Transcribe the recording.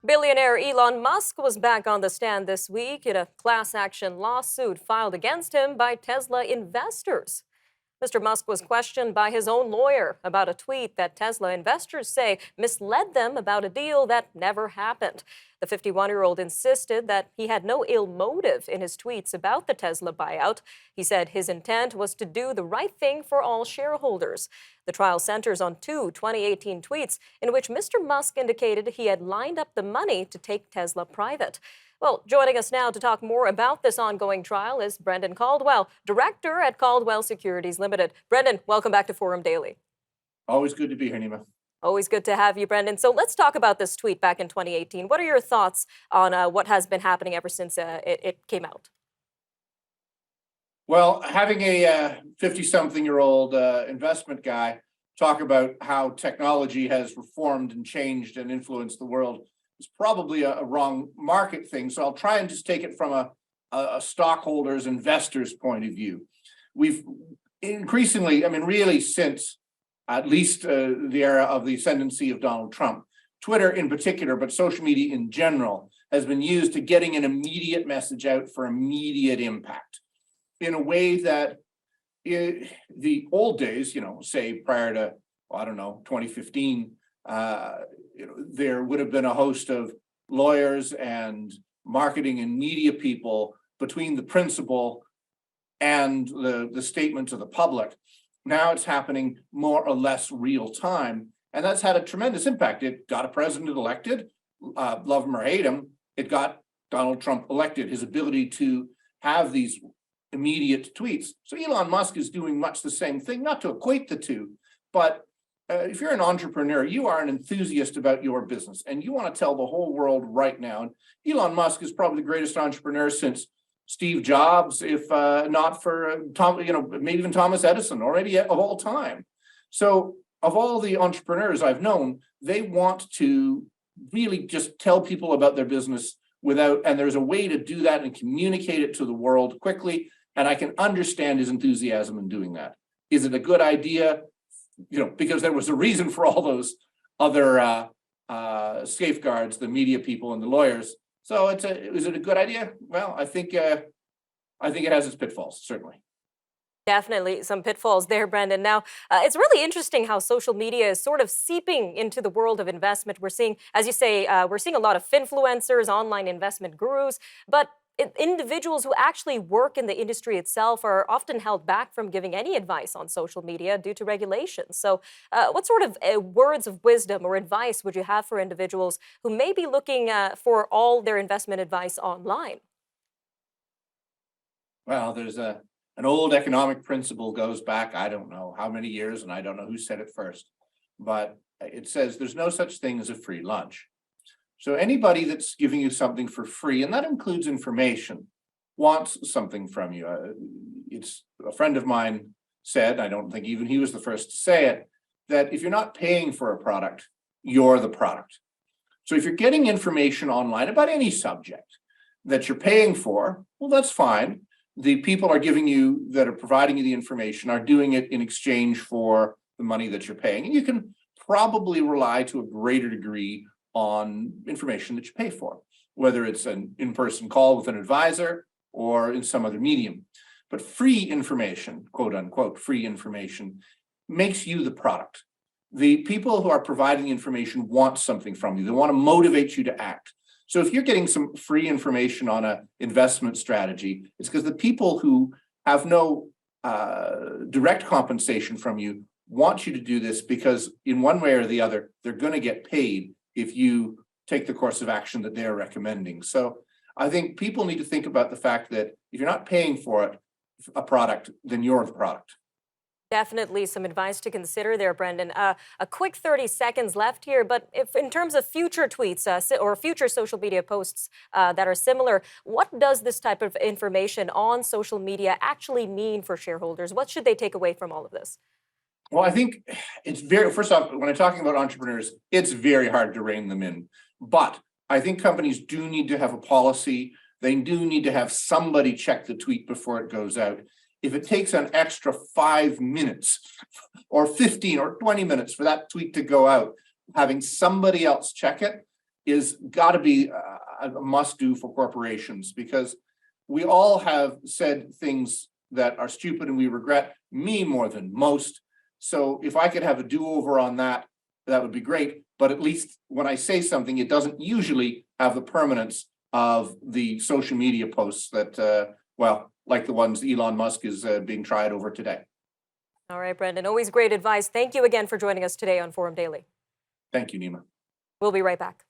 Billionaire Elon Musk was back on the stand this week in a class action lawsuit filed against him by Tesla investors. Mr. Musk was questioned by his own lawyer about a tweet that Tesla investors say misled them about a deal that never happened. The 51-year-old insisted that he had no ill motive in his tweets about the Tesla buyout. He said his intent was to do the right thing for all shareholders. The trial centers on two 2018 tweets in which Mr. Musk indicated he had lined up the money to take Tesla private. Well, joining us now to talk more about this ongoing trial is Brendan Caldwell, director at Caldwell Securities Ltd. Brendan, welcome back to Forum Daily. Always good to be here, Nima. Always good to have you, Brendan. So let's talk about this tweet back in 2018. What are your thoughts on what has been happening ever since it came out? Well, having a 50-something-year-old investment guy talk about how technology has reformed and changed and influenced the world is probably a wrong market thing. So I'll try and just take it from a stockholders, investors point of view. We've increasingly, really since at least the era of the ascendancy of Donald Trump, Twitter in particular, but social media in general, has been used to getting an immediate message out for immediate impact in a way that the old days, say prior to, 2015, there would have been a host of lawyers and marketing and media people between the principal and the statement to the public. Now it's happening more or less real time, and that's had a tremendous impact. It got a president elected, love him or hate him. It got Donald Trump elected. His ability to have these immediate tweets. So Elon Musk is doing much the same thing, not to equate the two, but if you're an entrepreneur, you are an enthusiast about your business and you want to tell the whole world right now. And Elon Musk is probably the greatest entrepreneur since Steve Jobs, if not for maybe even Thomas Edison, or maybe of all time. So of all the entrepreneurs I've known, they want to really just tell people about their business and there's a way to do that and communicate it to the world quickly. And I can understand his enthusiasm in doing that. Is it a good idea? Because there was a reason for all those other safeguards, the media people and the lawyers. So is it a good idea? Well, I think it has its pitfalls, certainly. Definitely some pitfalls there, Brendan. Now, it's really interesting how social media is sort of seeping into the world of investment. We're seeing, as you say, we're seeing a lot of finfluencers, online investment gurus, but individuals who actually work in the industry itself are often held back from giving any advice on social media due to regulations. So what sort of words of wisdom or advice would you have for individuals who may be looking for all their investment advice online? Well, there's an old economic principle goes back, I don't know how many years, and I don't know who said it first, but it says there's no such thing as a free lunch. So anybody that's giving you something for free, and that includes information, wants something from you. It's a friend of mine said, I don't think even he was the first to say it, that if you're not paying for a product, you're the product. So if you're getting information online about any subject that you're paying for, well, that's fine. The people that are providing you the information are doing it in exchange for the money that you're paying. And you can probably rely to a greater degree on information that you pay for, whether it's an in-person call with an advisor or in some other medium. But free information, quote unquote, free information, makes you the product. The people who are providing information want something from you. They want to motivate you to act. So if you're getting some free information on an investment strategy, it's because the people who have no direct compensation from you want you to do this because in one way or the other, they're going to get paid if you take the course of action that they're recommending. So I think people need to think about the fact that if you're not paying for it, a product, then you're the product. Definitely some advice to consider there, Brendan. A quick 30 seconds left here, but if in terms of future tweets or future social media posts that are similar, what does this type of information on social media actually mean for shareholders? What should they take away from all of this? Well, I think first off, when I'm talking about entrepreneurs, it's very hard to rein them in. But I think companies do need to have a policy. They do need to have somebody check the tweet before it goes out. If it takes an extra 5 minutes or 15 or 20 minutes for that tweet to go out, having somebody else check it is got to be a must-do for corporations, because we all have said things that are stupid and we regret, me more than most. So if I could have a do-over on that, that would be great. But at least when I say something, it doesn't usually have the permanence of the social media posts that, well, like the ones Elon Musk is being tried over today. All right, Brendan, always great advice. Thank you again for joining us today on Forum Daily. Thank you, Nima. We'll be right back.